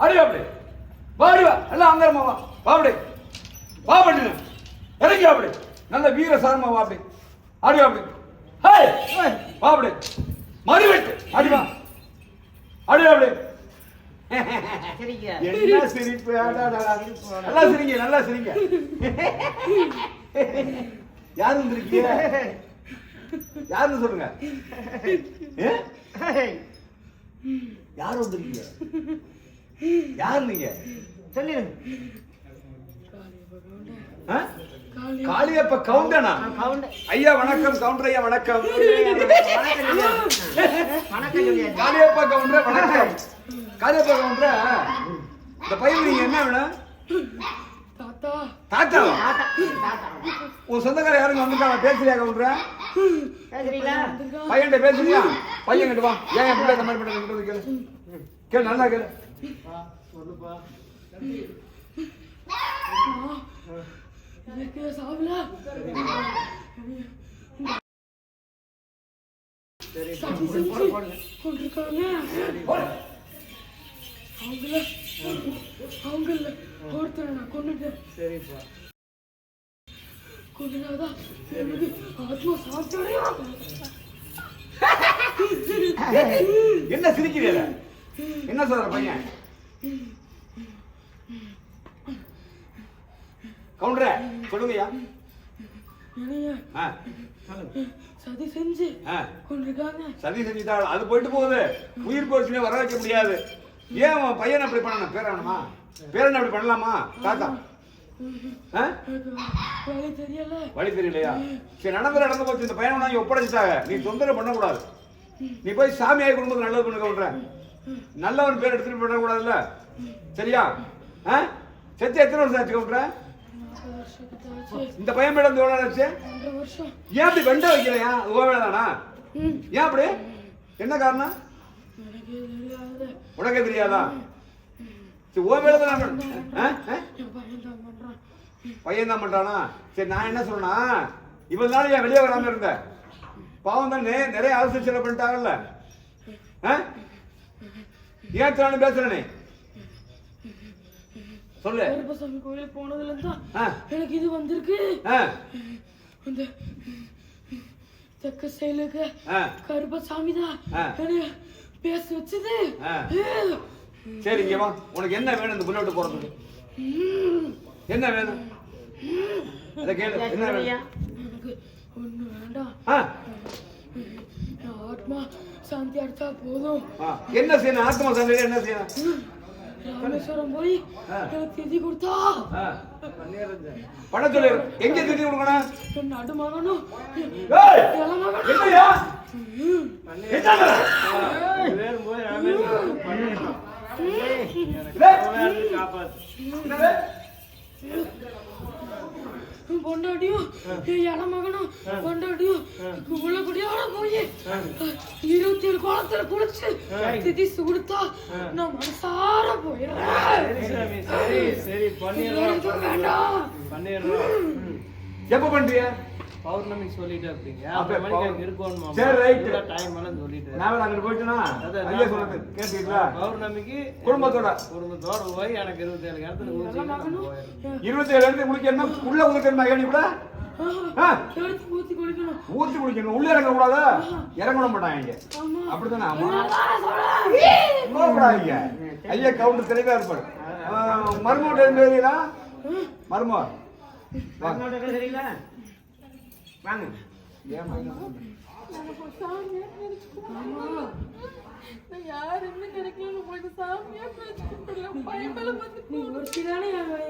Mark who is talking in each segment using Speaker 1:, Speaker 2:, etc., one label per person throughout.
Speaker 1: அடி அப்படி வாடி வா எல்லாம் அங்கரமா வா வா அப்படி வா பண்ணு இறங்கி அப்படி நல்ல வீர சாரமா வா அப்படி அடி அப்படி ஹே வா அப்படி மறு வெட்டு அடி வா அடி அப்படி என்ன சிரிப்பு நல்லா சிரிங்க நல்லா சிரிங்க யாரு வந்திருக்கீங்க யாருன்னு சொல்லுங்க யாரு வந்திருக்கீங்க யாரு நீங்க சொல்லிடுங்க காளியப்ப கவுண்டனா ஐயா வணக்கம் கவுண்டர் ஐயா வணக்கம் காளியப்ப கவுண்டர் வணக்கம் காளியப்ப கவுண்டர் இந்த பையன் நீங்க என்ன வேணும் தாத்தா உன் சொந்தக்கார யாருங்க வந்துட்டாங்க பேசுறியா கவுண்டர் பையன்கிட்ட பேசுறியா பையன் கிட்ட வா ஏன் பிள்ளை இந்த மாதிரி பண்ண கேளு கேளு நல்லா கேளு சொல்லுப்பா என்ன சிரிக்கிறீங்க என்ன சொல்ற பையன் கவுண்டரே சொல்லுங்கய்யா
Speaker 2: சதி செஞ்சு கொண்டிருக்காங்க
Speaker 1: சதி செஞ்சுட்டாங்க அது போயிட்டு போகுது உயிர் போச்சுனே வர வைக்க முடியாது ஏன் பையன் அப்படி பண்ணணும் பேர் வேணுமா பேரன் அப்படி பண்ணலாமா தாத்தா வழி தெரியலையா சரி நடந்து போச்சு இந்த பையனை நான் ஒப்படைச்சிட்டாங்க நீ தொந்தரவு பண்ணக்கூடாது நீ போய் சாமியாய் குடும்பத்துக்கு நல்லது பண்ண கவுண்டர நல்லவன் பேர் எடுத்துட்டு பண்ணக்கூடாதுல்ல சரியா செத்து எத்தனை வருஷம் ஆச்சு கவுண்டர இந்த பையன் மேடம் எவ்வளவு ஆச்சு ஏன் அப்படி வெண்ட வைக்கலையா ஓவேதானா ஏன் அப்படி என்ன காரணம் உனக்கே தெரியாதா ஓவேதான் பையன் தான் பண்றானா சரி நான் என்ன சொன்னா இவ்வளவு நாள் ஏன் வெளியே வராம இருந்த பாவம் தான் நிறைய அரசு செலவு பண்ணிட்டாங்கல்ல ஏன் தானே பேசுறனே சொல்லு
Speaker 2: கருப்பசாமி கோயில் போனதுல இருந்தா எனக்கு இது வந்திருக்கு அந்த தெக்க செயலுக்கு கருப்பசாமி தான் பேச வச்சது
Speaker 1: சரி இங்க வா உனக்கு என்ன வேணும் இந்த புல்லட் போறதுக்கு என்ன வேணும் அத கேளு என்ன வேணும்
Speaker 2: எனக்கு ஒண்ணு வேண்டாம் ஆத்மா சாந்தி அடைச்சா போதும்
Speaker 1: என்ன செய்யணும் ஆத்மா சாந்தி என்ன செய்யணும்
Speaker 2: ராமேஸ்வரம் போய் திதி கொடுத்தா
Speaker 1: பண்ண சொல்லு எங்க திதி கொடுக்கணும்
Speaker 2: நடு மகனும்
Speaker 1: என்னையா
Speaker 2: பொண்டாட்டியும் இள மகனும் பொண்டாட்டியும் உள்ளபடியோட போய் 27 குளத்துல குளிச்சு திதி கொடுத்தா நான் மனசார போயிடுறேன்.
Speaker 1: எப்ப பண்றிய
Speaker 3: பௌர்ணமி சொல்லிட்டு அப்படிங்க பௌர்ணமிக்கு குடும்பத்தோட போய் எனக்கு 27 இடத்துல
Speaker 1: 27 இடத்துல குளிக்கணும் உள்ள குளிக்கணுமா ஊத்தி குளிக்கணும் உள்ள இறங்க கூடாதா இறங்க மாட்டாங்க அப்படித்தானே ஆமா ஐயா கவுண்டர் தெளிவா இருப்பாரு மருமோட்ட மருமோ தெரியல வாங்க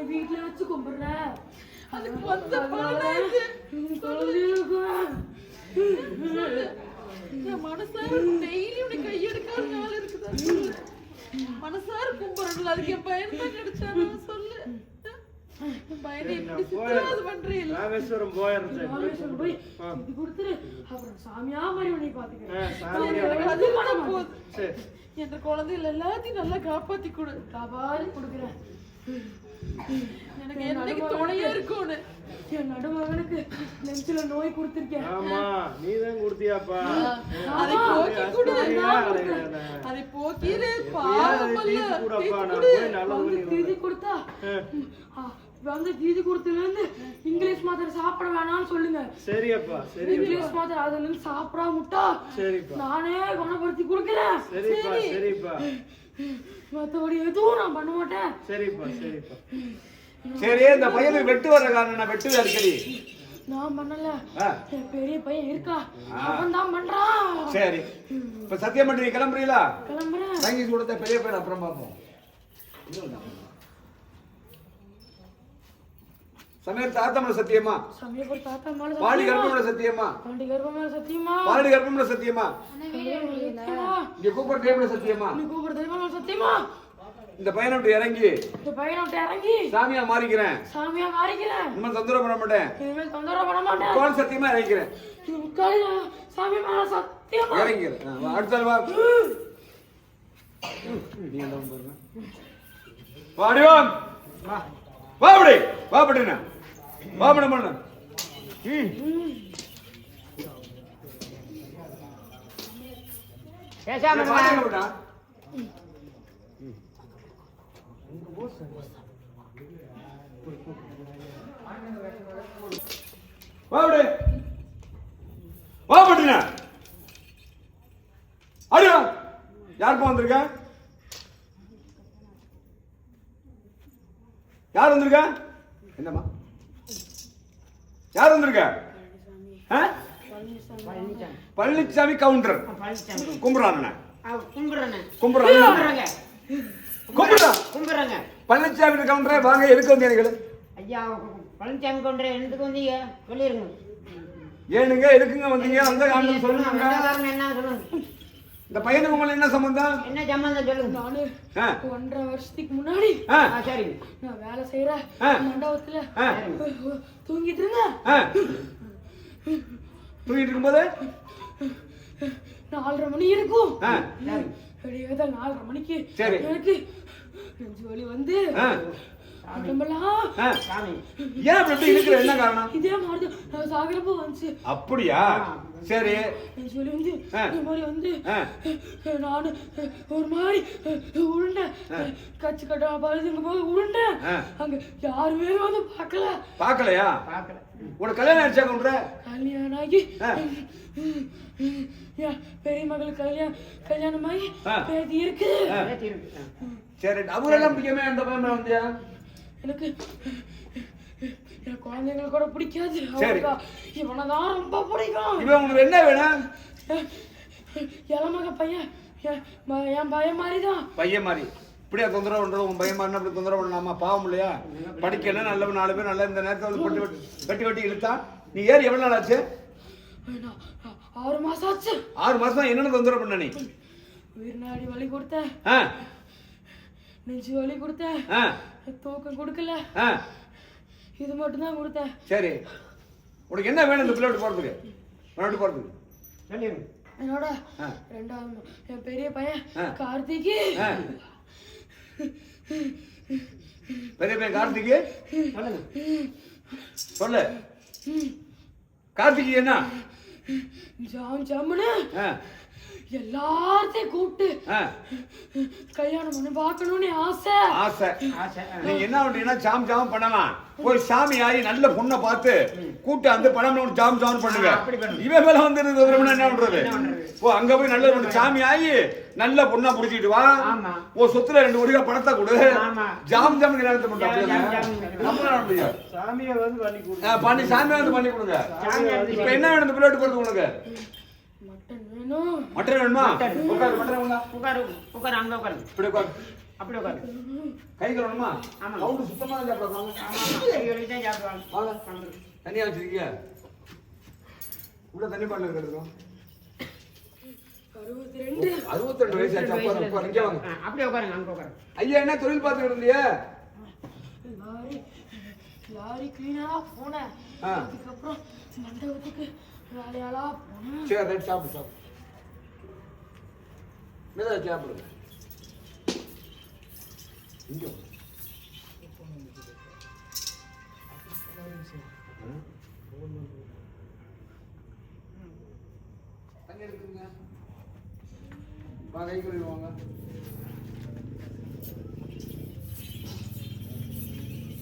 Speaker 2: வீட்டுல வச்சு கும்பிடுற
Speaker 4: மனசார கும்பிடல அதுக்கு என் பையன் தான் கிடைச்சானா சொல்லு
Speaker 3: ராமேஸ்வரம் போயிருந்தேன்
Speaker 2: சாமியா மாதிரி
Speaker 4: என் குழந்தைகள் எல்லாத்தையும் நல்லா காப்பாத்தி கொடுக்குறேன். எனக்கு என்னைக்கு துணையா இருக்கும்னு.
Speaker 2: என் நடுமகனுக்கு நெஞ்சில நோய் கொடுத்திருக்கேன்.
Speaker 3: ஆமா நீதான் கொடுத்தியாப்பா.
Speaker 4: அதை போக்கி கொடு. அதை போக்கிடு. பாவமல்ல.
Speaker 2: தீதி கொடுத்தா வந்து தீதி கொடுத்ததுல இருந்து இங்கிலீஷ் மாத்திரை சாப்பிட வேணாம்னு சொல்லுங்க.
Speaker 3: சரியப்பா சரி.
Speaker 2: இங்கிலீஷ் மாத்திரை அதுல இருந்து சாப்பிடாம விட்டா
Speaker 3: சரிப்பா
Speaker 2: நானே குணப்படுத்தி கொடுக்கிறேன்.
Speaker 3: சரிப்பா சரிப்பா
Speaker 2: மத்தபடி எதுவும் நான் பண்ண மாட்டேன்.
Speaker 3: சரிப்பா சரிப்பா.
Speaker 1: சரி இந்த பையனுக்கு வெட்டு வர்ற காரணம் நான் வெட்டு அடிக்கடி
Speaker 2: நான் பண்ணல.
Speaker 1: ஆ.
Speaker 2: என் பெரிய பையன் இருக்கா அவன் தான் பண்றான்.
Speaker 1: சரி இப்ப சத்தியம் பண்ணி நீ கிளம்புறீங்களா?
Speaker 2: கிளம்புறேன்.
Speaker 1: தங்கி கொடுத்த பெரிய பையன் அப்புறம் பார்ப்போம். சமயம் தாத்தமல சத்தியமா
Speaker 2: சமயபுரம் தாத்தா மேல
Speaker 1: பாடி கர்ப்பமல சத்தியமா
Speaker 2: பாண்டி கர்ப்பம் மேல சத்தியமா
Speaker 1: பாடி கர்ப்பமல சத்தியமா
Speaker 2: சத்தியமா
Speaker 1: இங்க கூப்பிட டேபிள்ல சத்தியமா
Speaker 2: நீ கூப்பிடுற தெய்வம் மேல சத்தியமா
Speaker 1: இந்த பையனை விட்டு இறங்கி
Speaker 2: இந்த பையனை விட்டு இறங்கி
Speaker 1: சாமியா மாறிக்கிறேன்.
Speaker 2: சாமியா மாறிக்கிறேன்.
Speaker 1: இனிமேல் தொந்தரவு பண்ண மாட்டேன்.
Speaker 2: இனிமேல் தொந்தரவு பண்ண மாட்டேன்.
Speaker 1: கோல் சத்தியமா இறங்கிறேன்.
Speaker 2: சாமி மேல சத்தியமா
Speaker 1: இறங்கிறேன். அடுத்த வா நீ என்ன பண்ற? வாடிவாம் வா அப்படி வா அப்படினா வா மேடம் பண்ணு.
Speaker 5: பேசாம
Speaker 1: வாடா. வா அப்படி வா அப்படினா அடியா யார் வந்திருக்க? யார் வந்திருக்க? என்னம்மா யார் வந்திருக்க? பழனிசாமி கவுண்டர் கும்புறான் கும்புறாங்க பழனிசாமி கவுண்டரே வாங்க. எதுக்கு வந்து எனக்கு
Speaker 5: ஐயா பழனிசாமி கவுண்டர் எதுக்கு வந்தீங்க சொல்லிருங்க.
Speaker 1: ஏனுங்க எதுக்குங்க வந்தீங்க? அந்த காரணம் சொல்லுங்க.
Speaker 5: என்ன சொல்லுங்க.
Speaker 1: இந்த பையனுக்கு உங்களுக்கு என்ன சம்பந்தம்?
Speaker 5: என்ன சம்பந்தம் சொல்லுங்க.
Speaker 2: நானு 1.5 வருஷத்துக்கு முன்னாடி
Speaker 5: சரி
Speaker 2: நான் வேலை செய்யற மண்டபத்துல தூங்கிட்டு இருந்தேன்.
Speaker 1: தூங்கிட்டு இருக்கும்போது
Speaker 2: 4:30 மணி இருக்கும். வெளியே 4:30 மணிக்கு எனக்கு நெஞ்சு வலி வந்து
Speaker 5: சாமி
Speaker 1: ஏன் அப்படி இருக்கிற என்ன காரணம்?
Speaker 2: இதே மாதிரி சாகிறப்போ வந்துச்சு.
Speaker 1: அப்படியா? சரி
Speaker 2: நெஞ்சு வலி வந்து இந்த மாதிரி வந்து நானு ஒரு மாதிரி உருண்டேன். கச்சு கட்டா பழுதுங்க போது உருண்டேன். அங்க யாருமே வந்து
Speaker 1: பார்க்கலையா? உனக்கு கல்யாணம் ஆயிடுச்சா கவுண்டர?
Speaker 2: கல்யாணம் ஆகி பெரிய மகளுக்கு கல்யாணமாகி பேதி இருக்கு.
Speaker 1: சரி அவரெல்லாம் பிடிக்காம அந்த பையன் வந்தியா?
Speaker 2: எனக்கு குழந்தைங்களை கூட பிடிக்காது. இவனதான் ரொம்ப பிடிக்கும்.
Speaker 1: இவன் உங்களுக்கு என்ன வேணும்?
Speaker 2: இளமக பையன் என் பையன் மாதிரிதான்.
Speaker 1: பையன் மாதிரி இப்படியா தொந்தரவு பண்றது? உன் பையன் மாதிரி அப்படி தொந்தரவு பண்ணலாமா? பாவம் இல்லையா? படிக்கணும் நல்ல 4 பேர் நல்லா இந்த நேரத்தை வந்து வெட்டி வெட்டி இழுத்தா நீ ஏறி எவ்வளவு நாள் ஆச்சு?
Speaker 2: 6 மாசம் ஆச்சு.
Speaker 1: 6 மாசம் என்னென்ன தொந்தரவு பண்ண? நீ
Speaker 2: உயிர் நாடி வலி கொடுத்த, நெஞ்சு வலி கொடுத்த, தூக்கம் கொடுக்கல, இது மட்டும் தான் கொடுத்தேன்.
Speaker 1: சரி உனக்கு என்ன வேணும் இந்த பிள்ளை போறதுக்கு? போறதுக்கு
Speaker 2: என்னோட 2வது என் பெரிய பையன் கார்த்திகி.
Speaker 1: பெரிய பையன் கார்த்திகி சொல்லு. கார்த்திகி என்ன
Speaker 2: ஜாமுன்னு எல்லாத்தையும் கூப்பிட்டு கல்யாணம் பண்ணி பார்க்கணும்னு ஆசை.
Speaker 1: நீங்க என்ன பண்றீங்கன்னா ஜாம் ஜாம் பண்ணலாம். போய் சாமி ஆகி நல்ல பொண்ணை பார்த்து கூட்டு அந்த பணம் ஜாம் ஜாம் பண்ணுங்க. இவன் மேல வந்து என்ன பண்றது? ஓ அங்க போய் நல்ல பொண்ணு சாமி ஆகி நல்ல பொண்ணா புடிச்சிட்டு வா. ஓ சொத்துல 2 கோடி பணத்தை கொடு. ஜாம் ஜாம் நேரத்தை பண்ணுங்க.
Speaker 3: சாமியை வந்து பண்ணி கொடுங்க.
Speaker 1: பண்ணி சாமியை வந்து பண்ணி கொடுங்க. இப்ப என்ன வேணும் இந்த பிள்ளைட்டு போறது உனக்கு? மட்டன் வேணுமா? உட்காரு மட்டன் வேணுமா?
Speaker 5: உட்காரு அங்க உட்காரு.
Speaker 1: இப்படி உட்காரு.
Speaker 5: அப்படி உட்காரு.
Speaker 1: கை கழுவணுமா? கவுண்டு சுத்தமா சாப்பிடுவாங்க. வாங்க. தண்ணியா வச்சிருக்கீங்க? உள்ள தண்ணி பாட்டில் இருக்கிறது 62 வயசு ஆச்சு. அப்பா இங்க வாங்க.
Speaker 5: அப்படியே உட்காருங்க அங்க உட்காரு.
Speaker 1: ஐயா என்ன தொழில் பார்த்துட்டு இருந்தியா?
Speaker 2: லாரி கிளீனரா போனேன். அதுக்கப்புறம் மண்டபத்துக்கு வேலையாளா போனேன்.
Speaker 1: சரி ரைட் சாப்பிடு. மெதுவா சாப்பிடுங்க. இங்க தண்ணி எடுத்துங்க. வா, கை கழுவிடுவாங்க.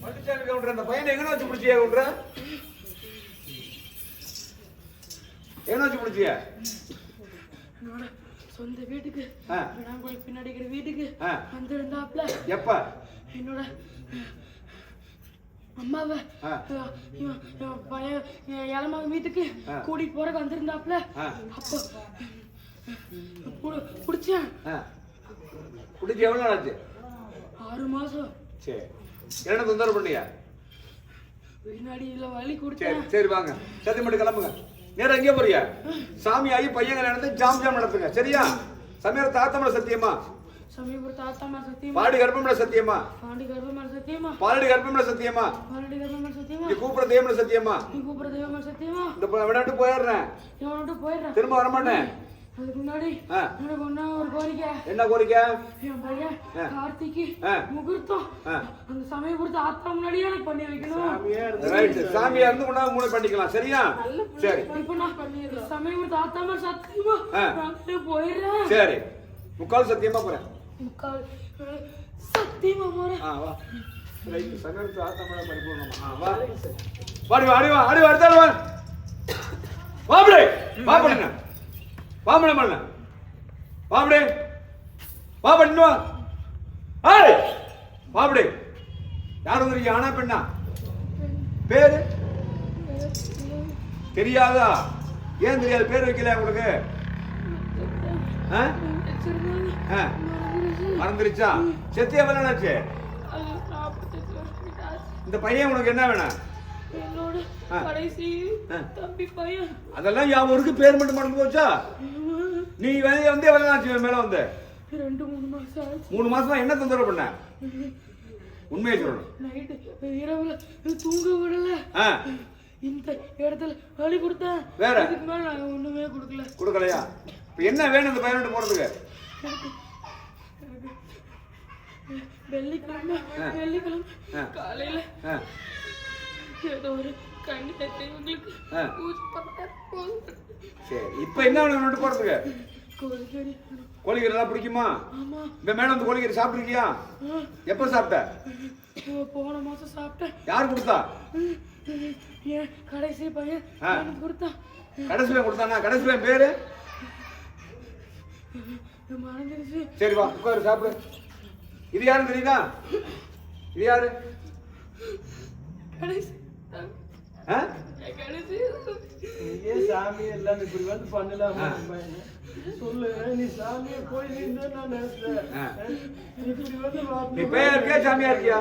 Speaker 1: பழனிசாமி கவுண்டர், அந்த பையனை எங்கன வச்சு பிடிச்சியா கவுண்டர்? எங்கன வச்சு பிடிச்சியா?
Speaker 2: என்னோட சொந்த வீட்டுக்கு விடாங்கோயில் பின்னாடி இருக்கிற வீட்டுக்கு வந்து இருந்தாப்ல.
Speaker 1: எப்ப?
Speaker 2: என்னோட அம்மாவை பையன் ஏழமாவ வீட்டுக்கு கூட்டிட்டு போறக்கு வந்திருந்தாப்ல. அப்போ குடிச்சேன்.
Speaker 1: குடிச்சு எவ்வளவு நாள் ஆச்சு?
Speaker 2: 6 மாசம்.
Speaker 1: சரி, என்ன தொந்தரவு பண்ணியா?
Speaker 2: பின்னாடியில வலி
Speaker 1: சரி
Speaker 2: குடிச்சேன்.
Speaker 1: சரி, வாங்க சத்தியம் மட்டும் கிளம்புங்க. நேரம் எங்கே போறியா? சாமி ஆகி பையன் நடந்து ஜாம் ஜாம் நடத்துங்க, சரியா? சமீர தாத்தமல சத்தியமா,
Speaker 2: சமீபுர தாத்தாமல சத்தியமா,
Speaker 1: பாடி கர்ப்பமல சத்தியமா,
Speaker 2: பாண்டி கர்ப்பமல சத்தியமா,
Speaker 1: பாலடி கர்ப்பமல சத்தியமா,
Speaker 2: பாண்டி கர்ப்பமல சத்தியமா,
Speaker 1: நீ கூப்பிட தெய்வமல சத்தியமா,
Speaker 2: நீ கூப்பிட தெய்வமல சத்தியமா,
Speaker 1: இந்த விடாட்டு போயிடுறேன்,
Speaker 2: இவனோட போயிடுறேன்,
Speaker 1: திரும்ப வரமாட்டேன்.
Speaker 2: அதுக்கு முன்னாடி எனக்கு ஒண்ணா ஒரு கோரிக்கை.
Speaker 1: என்ன கோரிக்கை?
Speaker 2: என் பையன் கார்த்திக்கு முகூர்த்தம் அந்த சமயபுரத்து ஆத்தா முன்னாடியே எனக்கு பண்ணி வைக்கணும்.
Speaker 1: ரைட், சாமியா இருந்து கொண்டா மூளை பண்ணிக்கலாம், சரியா? சரி,
Speaker 2: இப்ப நான் சமயபுரத்து ஆத்தா மேல சத்தியமா நான் போயிடுறேன்.
Speaker 1: சரி, முக்கால் சத்தியமா போறேன்.
Speaker 2: முக்கால் சத்தியமா போறேன்.
Speaker 1: வா. ரைட், சமயபுரத்து ஆத்தா மேல பரிபூர்ணமா. வா, வாடி வா, அடி வா, அடி வா, அடுத்தால வா. வாப்டே, வா பண்ணுங்க. வாமல மண்ண வாபடே, வா பண்ணு வா. ஏய் வாபடே, யார் வந்திருக்கீங்க? ஆனா பெண்ணா? பேரு தெரியாதா? ஏன் தெரியாது? பேர் வைக்கல உங்களுக்கு? மறந்துருச்சா? செத்தியா வேணாச்சு? இந்த பையன் உனக்கு என்ன வேணும்?
Speaker 2: என்னோட கடைசி தம்பி பையன்.
Speaker 1: அதெல்லாம் யாவருக்கு பேர் மட்டும் மறந்து போச்சா? நீ வந்து எவ்வளவு ஆச்சு மேல வந்து?
Speaker 2: 2-3 மாசம் ஆச்சு.
Speaker 1: 3 மாசமா என்ன தொந்தரவு பண்ண? உண்மையை சொல்லணும்.
Speaker 2: நைட்டு இரவுல தூங்க விடல. இந்த இடத்துல வலி கொடுத்தேன்.
Speaker 1: வேற
Speaker 2: இதுக்கு மேல நான் ஒண்ணுமே கொடுக்கல.
Speaker 1: கொடுக்கலையா? இப்ப என்ன வேணும் இந்த பையனோட போறதுக்கு?
Speaker 2: வெள்ளிக்கிழமை காலையில ஏதோ ஒரு கண்ணி தட்டி உங்களுக்கு பூஜை பண்ண.
Speaker 1: சரி, இப்ப என்ன வேணும் போறதுக்கு?
Speaker 2: கோழிக்கறி.
Speaker 1: கோழிக்கறி எல்லாம் பிடிக்குமா?
Speaker 2: ஆமா.
Speaker 1: இந்த மேடம் வந்து கோழிக்கறி சாப்பிட்டுருக்கியா? எப்ப சாப்பிட்ட?
Speaker 2: போன மாசம் சாப்பிட்டேன்.
Speaker 1: யார் கொடுத்தா?
Speaker 2: ஏன் கடைசி பையன் எனக்கு கொடுத்தான்.
Speaker 1: கடைசி பையன் கொடுத்தானா? கடைசி பையன் பேரு
Speaker 2: மறந்துருச்சு.
Speaker 1: சரி வா, உட்காரு, சாப்பிடு. இது யாருன்னு தெரியுதா? இது யாரு?
Speaker 2: கடைசி
Speaker 3: நீயே சாமி எல்லாம் இப்படி வந்து பண்ணலாமா? சொல்லு, நீ சாமியை போய் நின்று நான் நினைச்சேன். இப்படி வந்து
Speaker 1: நீ பேயா இருக்கியா சாமியா இருக்கியா?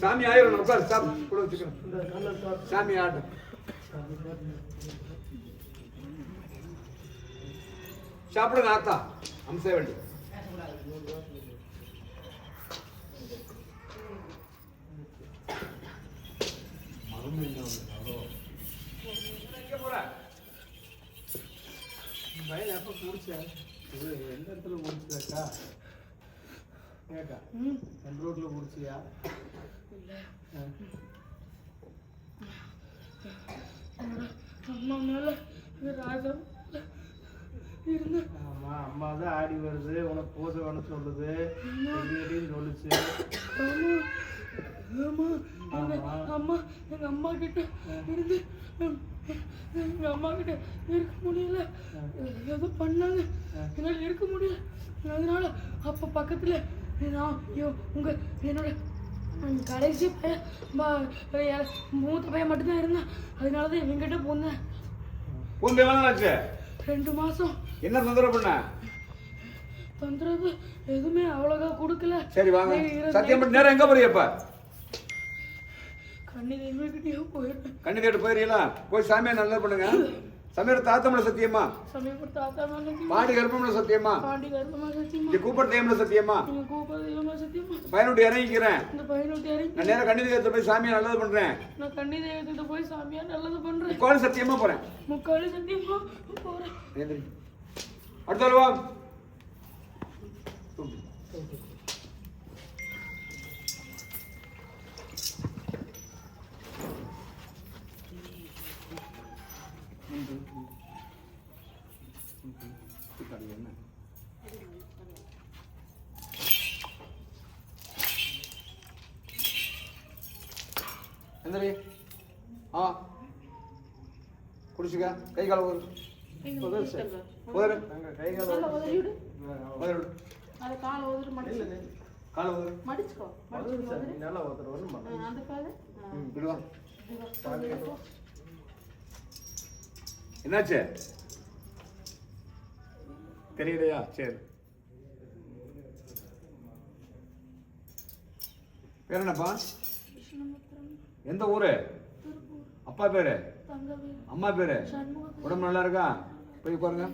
Speaker 1: சாமி ஆயிரம். உட்காரு, சாப்பிடு, கூட வச்சுக்கிறேன். சாமி ஆட்டம். சாப்பிடுங்க ஆத்தா, அம்ச வேண்டி.
Speaker 3: பையன் எப்ப குடிச்சா? எந்த இடத்துல குடிச்சாக்கா? கேக்கா எந்த ரோட்ல குடிச்சியா?
Speaker 2: அம்மா மேல ராஜம் இருந்து.
Speaker 3: ஆமா, அம்மா தான் ஆடி வருது, உனக்கு பூஜை பண்ண சொல்லுது, சொல்லுச்சு.
Speaker 2: அம்மா எங்க அம்மா கிட்ட இருந்து எங்க அம்மா கிட்ட இருக்க முடியல. ஏதோ பண்ணாங்க, என்னால இருக்க முடியல. அதனால அப்ப பக்கத்துல நான் உங்க என்னோட கடைசி பையன் மூத்த பையன் மட்டும்தான் இருந்தான். அதனாலதான் இவங்கிட்ட போனேன்.
Speaker 1: 2
Speaker 2: மாசம்.
Speaker 1: என்ன தொந்தரவு பண்ண?
Speaker 2: தொந்தரவு எதுவுமே அவ்வளோக்கா கொடுக்கல.
Speaker 1: சரி வாங்க, சத்தியம் பண்ணி நேரம் எங்க போறியப்ப?
Speaker 2: கண்ணி தெய்வகிட்டயோ போயிட்டேன்.
Speaker 1: கண்ணி தேட்டு போயிருக்கீங்களா? போய் சாமியை நல்லா பண்ணுங்க. சமீர தாத்தமல சத்தியமா,
Speaker 2: சமீப தாத்தாமல
Speaker 1: பாண்டி கர்ப்பமல சத்தியமா,
Speaker 2: பாண்டி கர்ப்பமல சத்தியமா,
Speaker 1: நீ கூப்பிட தெய்வமல சத்தியமா,
Speaker 2: நீ கூப்பிட தெய்வமல சத்தியமா,
Speaker 1: பையனுட்டு இறங்கிக்கிறேன்.
Speaker 2: இந்த பையனுட்டு இறங்கி
Speaker 1: நான் நேரம் கண்ணி தேவத்தை போய் சாமியை நல்லது பண்றேன்.
Speaker 2: நான் கண்ணி தெய்வத்திட்ட போய் சாமியா நல்லது பண்றேன்.
Speaker 1: முக்கால் சத்தியமா போறேன்.
Speaker 2: முக்கால் சத்தியமா போறேன்.
Speaker 1: அடுத்த வா. எந்திரி. ஆ குடிச்சுக்க. கை கால உதறு. உதறு.
Speaker 3: அங்க கை கால்
Speaker 4: நல்லா உதறி விடு.
Speaker 1: உதறு விடு.
Speaker 4: அதை காலை உதறி மடிச்சு
Speaker 1: கால உதறு.
Speaker 4: மடிச்சுக்கோ.
Speaker 3: வந்துரு சார், நீ நல்லா ஒருத்தர் ஒண்ணும் பண்ண.
Speaker 4: அந்த காலு
Speaker 1: விடுவா. என்னாச்சு? தெரியலையா? சரி. பேர் என்னப்பா?
Speaker 2: கிருஷ்ணமித்ரன்,
Speaker 1: எந்த ஊரு?
Speaker 2: திருப்பூர்,
Speaker 1: அப்பா பேரு?
Speaker 2: தங்கவேல்,
Speaker 1: அம்மா பேரு?
Speaker 2: சண்முகவேல்.
Speaker 1: உடம்பு நல்லா இருக்கா? போய் உட்காருங்க.